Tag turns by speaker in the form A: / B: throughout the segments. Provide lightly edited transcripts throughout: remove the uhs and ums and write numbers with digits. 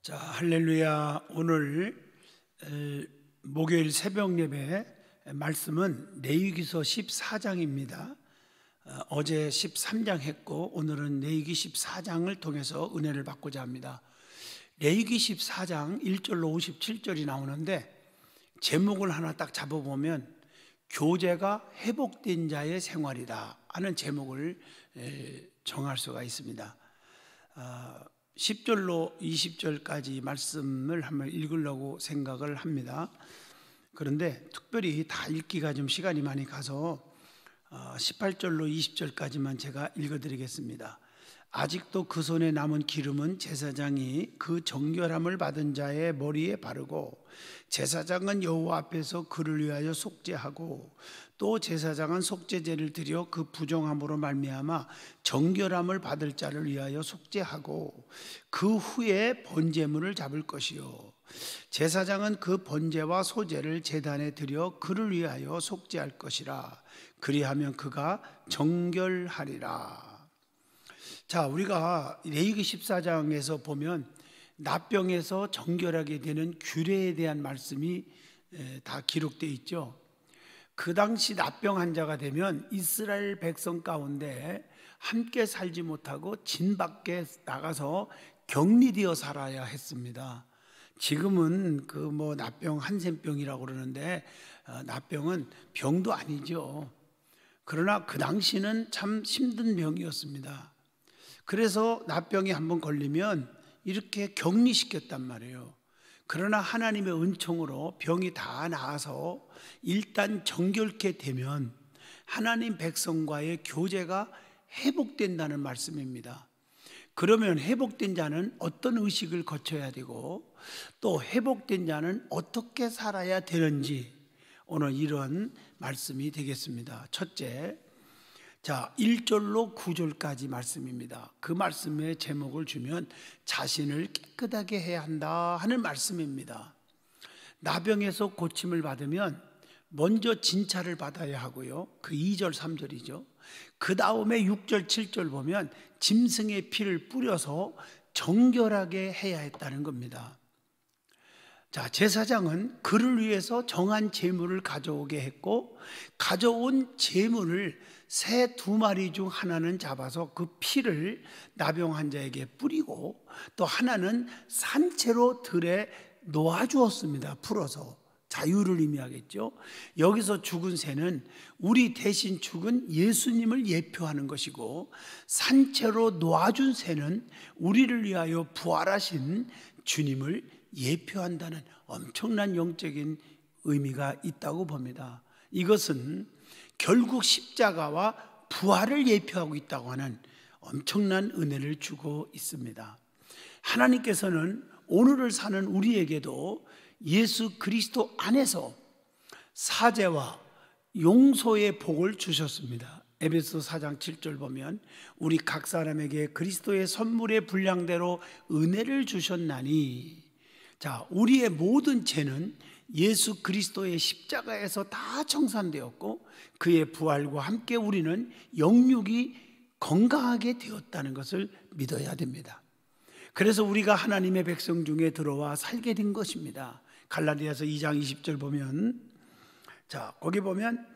A: 자, 할렐루야. 오늘 목요일 새벽 예배 말씀은 레위기서 14장입니다. 어제 13장 했고 오늘은 레위기 14장을 통해서 은혜를 받고자 합니다. 레위기 14장 1절로 57절이 나오는데 제목을 하나 딱 잡아보면 교제가 회복된 자의 생활이다 하는 제목을 정할 수가 있습니다. 10절로 20절까지 말씀을 한번 읽으려고 생각을 합니다. 그런데 특별히 다 읽기가 좀 시간이 많이 가서 18절로 20절까지만 제가 읽어드리겠습니다. 아직도 그 손에 남은 기름은 제사장이 그 정결함을 받은 자의 머리에 바르고 제사장은 여호와 앞에서 그를 위하여 속죄하고 또 제사장은 속죄제를 드려 그 부정함으로 말미암아 정결함을 받을 자를 위하여 속죄하고 그 후에 번제물을 잡을 것이요 제사장은 그 번제와 소제를 제단에 드려 그를 위하여 속죄할 것이라. 그리하면 그가 정결하리라. 자, 우리가 레위기 14장에서 보면 납병에서 정결하게 되는 규례에 대한 말씀이 다 기록되어 있죠. 그 당시 납병 환자가 되면 이스라엘 백성 가운데 함께 살지 못하고 진 밖에 나가서 격리되어 살아야 했습니다. 지금은 그 납병 한센병이라고 그러는데 납병은 병도 아니죠. 그러나 그 당시는 참 힘든 병이었습니다. 그래서 납병이 한번 걸리면 이렇게 격리시켰단 말이에요. 그러나 하나님의 은총으로 병이 다 나아서 일단 정결케 되면 하나님 백성과의 교제가 회복된다는 말씀입니다. 그러면 회복된 자는 어떤 의식을 거쳐야 되고 또 회복된 자는 어떻게 살아야 되는지 오늘 이런 말씀이 되겠습니다. 첫째, 자, 1절로 9절까지 말씀입니다. 그 말씀의 제목을 주면 자신을 깨끗하게 해야 한다 하는 말씀입니다. 나병에서 고침을 받으면 먼저 진찰을 받아야 하고요. 그 2절 3절이죠. 그 다음에 6절 7절 보면 짐승의 피를 뿌려서 정결하게 해야 했다는 겁니다. 자, 제사장은 그를 위해서 정한 제물을 가져오게 했고 가져온 제물을 새 2마리 중 하나는 잡아서 그 피를 나병 환자에게 뿌리고 또 하나는 산채로 들에 놓아주었습니다. 풀어서 자유를 의미하겠죠. 여기서 죽은 새는 우리 대신 죽은 예수님을 예표하는 것이고 산채로 놓아준 새는 우리를 위하여 부활하신 주님을 예표한다는 엄청난 영적인 의미가 있다고 봅니다. 이것은 결국 십자가와 부활을 예표하고 있다고 하는 엄청난 은혜를 주고 있습니다. 하나님께서는 오늘을 사는 우리에게도 예수 그리스도 안에서 사죄와 용서의 복을 주셨습니다. 에베소 4장 7절 보면 우리 각 사람에게 그리스도의 선물의 분량대로 은혜를 주셨나니, 자, 우리의 모든 죄는 예수 그리스도의 십자가에서 다 청산되었고 그의 부활과 함께 우리는 영육이 건강하게 되었다는 것을 믿어야 됩니다. 그래서 우리가 하나님의 백성 중에 들어와 살게 된 것입니다. 갈라디아서 2장 20절 보면, 자, 거기 보면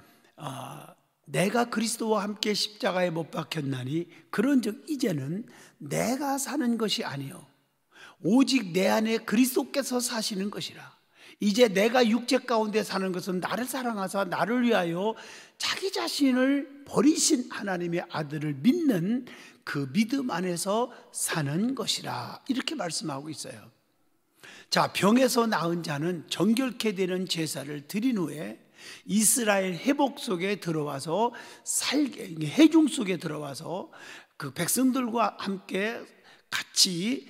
A: 내가 그리스도와 함께 십자가에 못 박혔나니 그런즉 이제는 내가 사는 것이 아니요 오직 내 안에 그리스도께서 사시는 것이라. 이제 내가 육체 가운데 사는 것은 나를 사랑하사 나를 위하여 자기 자신을 버리신 하나님의 아들을 믿는 그 믿음 안에서 사는 것이라. 이렇게 말씀하고 있어요. 자, 병에서 나은 자는 정결케 되는 제사를 드린 후에 이스라엘 회복 속에 들어와서 회중 속에 들어와서 그 백성들과 함께 같이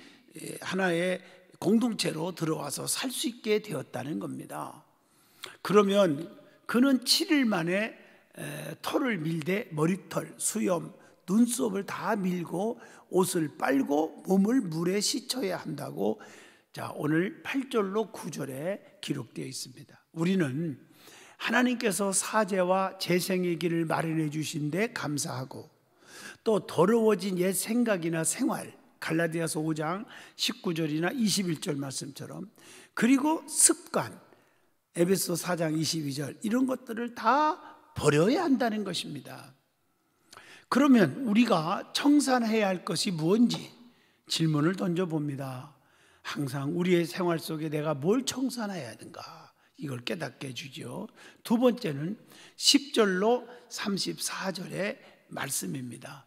A: 하나의 공동체로 들어와서 살 수 있게 되었다는 겁니다. 그러면 그는 7일 만에 털을 밀되 머리털, 수염, 눈썹을 다 밀고 옷을 빨고 몸을 물에 씻어야 한다고, 자, 오늘 8절로 9절에 기록되어 있습니다. 우리는 하나님께서 사죄와 재생의 길을 마련해 주신 데 감사하고 또 더러워진 옛 생각이나 생활, 갈라디아서 5장 19절이나 21절 말씀처럼, 그리고 습관, 에베소 4장 22절, 이런 것들을 다 버려야 한다는 것입니다. 그러면 우리가 청산해야 할 것이 무엇인지 질문을 던져봅니다. 항상 우리의 생활 속에 내가 뭘 청산해야 하는가, 이걸 깨닫게 해주죠. 두 번째는 10절로 34절의 말씀입니다.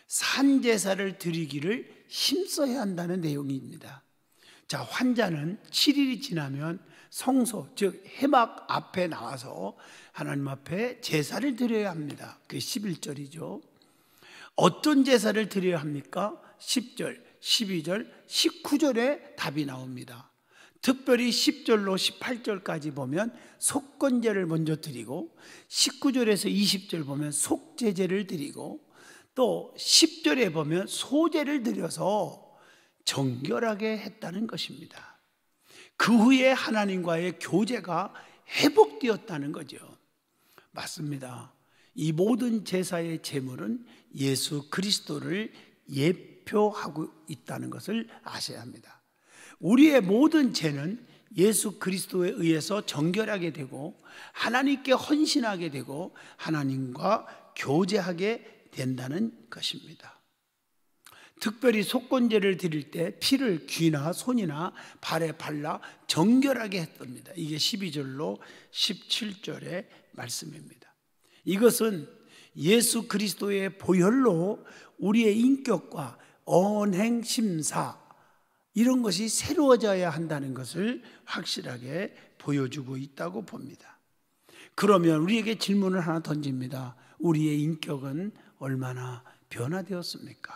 A: 산제사를 드리기를 힘써야 한다는 내용입니다. 자, 환자는 7일이 지나면 성소, 즉 회막 앞에 나와서 하나님 앞에 제사를 드려야 합니다. 그게 11절이죠. 어떤 제사를 드려야 합니까? 10절, 12절, 19절에 답이 나옵니다. 특별히 10절로 18절까지 보면 속건제를 먼저 드리고, 19절에서 20절 보면 속제제를 드리고, 또 10절에 보면 소제를 드려서 정결하게 했다는 것입니다. 그 후에 하나님과의 교제가 회복되었다는 거죠. 맞습니다. 이 모든 제사의 제물은 예수 그리스도를 예표하고 있다는 것을 아셔야 합니다. 우리의 모든 죄는 예수 그리스도에 의해서 정결하게 되고 하나님께 헌신하게 되고 하나님과 교제하게 된다는 것입니다. 특별히 속건제를 드릴 때 피를 귀나 손이나 발에 발라 정결하게 했답니다. 이게 12절로 17절의 말씀입니다. 이것은 예수 그리스도의 보혈로 우리의 인격과 언행, 심사, 이런 것이 새로워져야 한다는 것을 확실하게 보여주고 있다고 봅니다. 그러면 우리에게 질문을 하나 던집니다. 우리의 인격은 얼마나 변화되었습니까?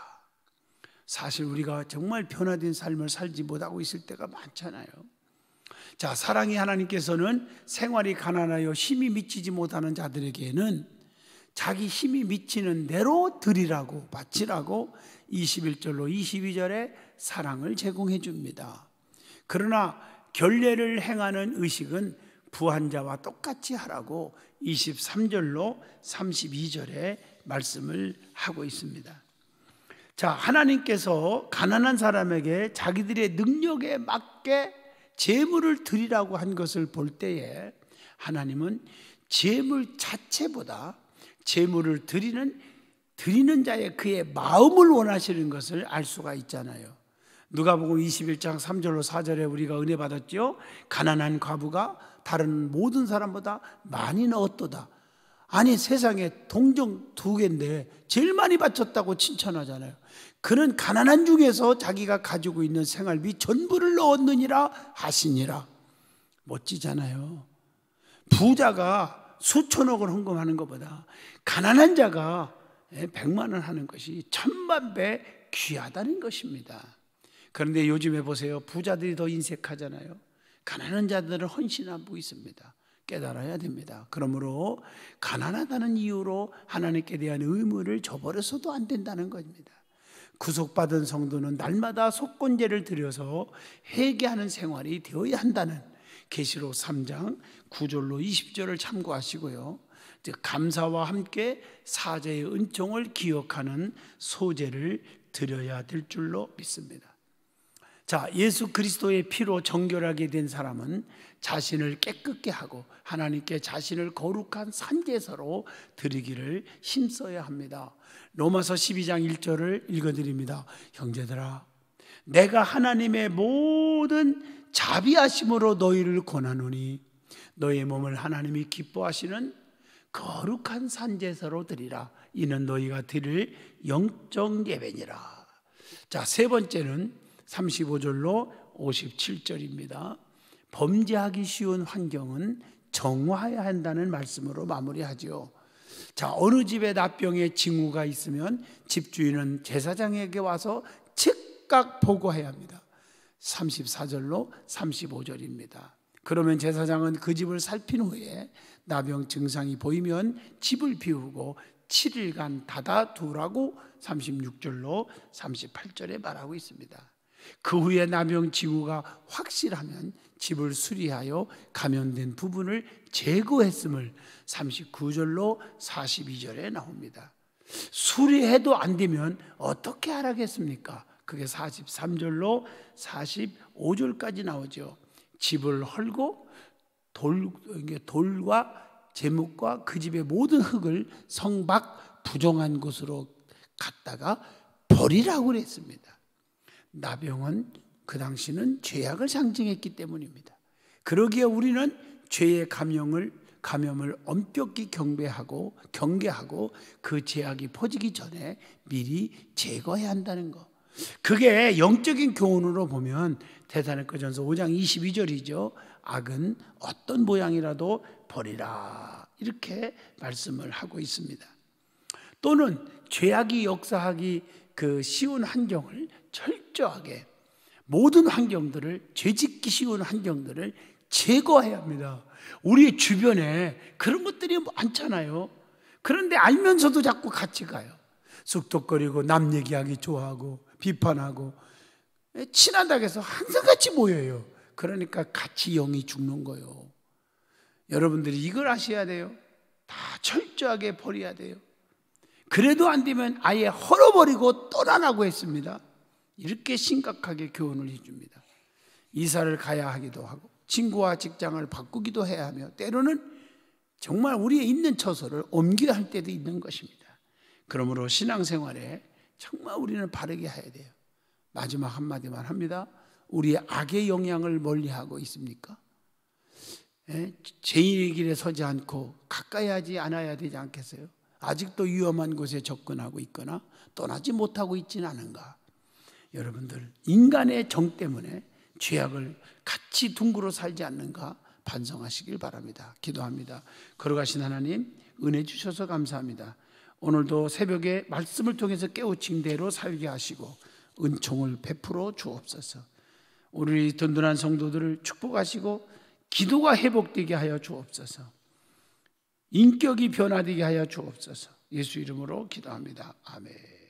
A: 사실 우리가 정말 변화된 삶을 살지 못하고 있을 때가 많잖아요. 자, 사랑의 하나님께서는 생활이 가난하여 힘이 미치지 못하는 자들에게는 자기 힘이 미치는 대로 드리라고, 바치라고 21절로 22절에 사랑을 제공해 줍니다. 그러나 결례를 행하는 의식은 부한 자와 똑같이 하라고 23절로 32절에 말씀을 하고 있습니다. 자, 하나님께서 가난한 사람에게 자기들의 능력에 맞게 제물을 드리라고 한 것을 볼 때에 하나님은 제물 자체보다 제물을 드리는 자의 그의 마음을 원하시는 것을 알 수가 있잖아요. 누가복음 21장 3절로 4절에 우리가 은혜 받았죠. 가난한 과부가 다른 모든 사람보다 많이 넣었도다. 아니, 세상에 동정 2개인데 제일 많이 바쳤다고 칭찬하잖아요. 그는 가난한 중에서 자기가 가지고 있는 생활비 전부를 넣었느니라 하시니라. 멋지잖아요. 부자가 수천억을 헌금하는 것보다 가난한 자가 100만 원 하는 것이 1000만 배 귀하다는 것입니다. 그런데 요즘에 보세요. 부자들이 더 인색하잖아요. 가난한 자들은 헌신하고 있습니다. 깨달아야 됩니다. 그러므로 가난하다는 이유로 하나님께 대한 의무를 저버려서도 안 된다는 겁니다. 구속받은 성도는 날마다 속건제를 드려서 회개하는 생활이 되어야 한다는 계시록 3장 9절로 20절을 참고하시고요. 즉 감사와 함께 사제의 은총을 기억하는 소제를 드려야 될 줄로 믿습니다. 자, 예수 그리스도의 피로 정결하게 된 사람은 자신을 깨끗게 하고 하나님께 자신을 거룩한 산제사로 드리기를 힘써야 합니다. 로마서 12장 1절을 읽어드립니다. 형제들아, 내가 하나님의 모든 자비하심으로 너희를 권하노니 너희 몸을 하나님이 기뻐하시는 거룩한 산제사로 드리라. 이는 너희가 드릴 영적 예배니라. 자, 세 번째는 35절로 57절입니다. 범죄하기 쉬운 환경은 정화해야 한다는 말씀으로 마무리하죠. 자, 어느 집에 납병의 징후가 있으면 집주인은 제사장에게 와서 즉각 보고해야 합니다. 34절로 35절입니다. 그러면 제사장은 그 집을 살핀 후에 나병 증상이 보이면 집을 비우고 7일간 닫아두라고 36절로 38절에 말하고 있습니다. 그 후에 나병 징후가 확실하면 집을 수리하여 감염된 부분을 제거했음을 39절로 42절에 나옵니다. 수리해도 안 되면 어떻게 하라겠습니까? 그게 43절로 45절까지 나오죠. 집을 헐고 돌과 제목과 그 집의 모든 흙을 성 밖 부정한 곳으로 갔다가 버리라고 그랬습니다. 나병은 그 당시는 죄악을 상징했기 때문입니다. 그러기에 우리는 죄의 감염을 엄격히 경계하고 그 죄악이 퍼지기 전에 미리 제거해야 한다는 거. 그게 영적인 교훈으로 보면 데살로니가전서 5장 22절이죠. 악은 어떤 모양이라도 버리라, 이렇게 말씀을 하고 있습니다. 또는 죄악이 역사하기 쉬운 환경을 철저하게, 모든 환경들을, 죄짓기 쉬운 환경들을 제거해야 합니다. 우리 주변에 그런 것들이 많잖아요. 그런데 알면서도 자꾸 같이 가요. 쑥덕거리고 남 얘기하기 좋아하고 비판하고, 친하다고 해서 항상 같이 모여요. 그러니까 같이 영이 죽는 거예요. 여러분들이 이걸 아셔야 돼요. 다 철저하게 버려야 돼요. 그래도 안 되면 아예 헐어버리고 떠나라고 했습니다. 이렇게 심각하게 교훈을 해줍니다. 이사를 가야 하기도 하고 친구와 직장을 바꾸기도 해야 하며, 때로는 정말 우리의 있는 처소를 옮겨야 할 때도 있는 것입니다. 그러므로 신앙생활에 정말 우리는 바르게 해야 돼요. 마지막 한마디만 합니다. 우리의 악의 영향을 멀리하고 있습니까? 죄인의 길에 서지 않고 가까이 하지 않아야 되지 않겠어요? 아직도 위험한 곳에 접근하고 있거나 떠나지 못하고 있지는 않은가? 여러분들, 인간의 정 때문에 죄악을 같이 둥그러 살지 않는가 반성하시길 바랍니다. 기도합니다. 거룩하신 하나님, 은혜 주셔서 감사합니다. 오늘도 새벽에 말씀을 통해서 깨우친 대로 살게 하시고 은총을 베풀어 주옵소서. 우리 든든한 성도들을 축복하시고 기도가 회복되게 하여 주옵소서. 인격이 변화되게 하여 주옵소서. 예수 이름으로 기도합니다. 아멘.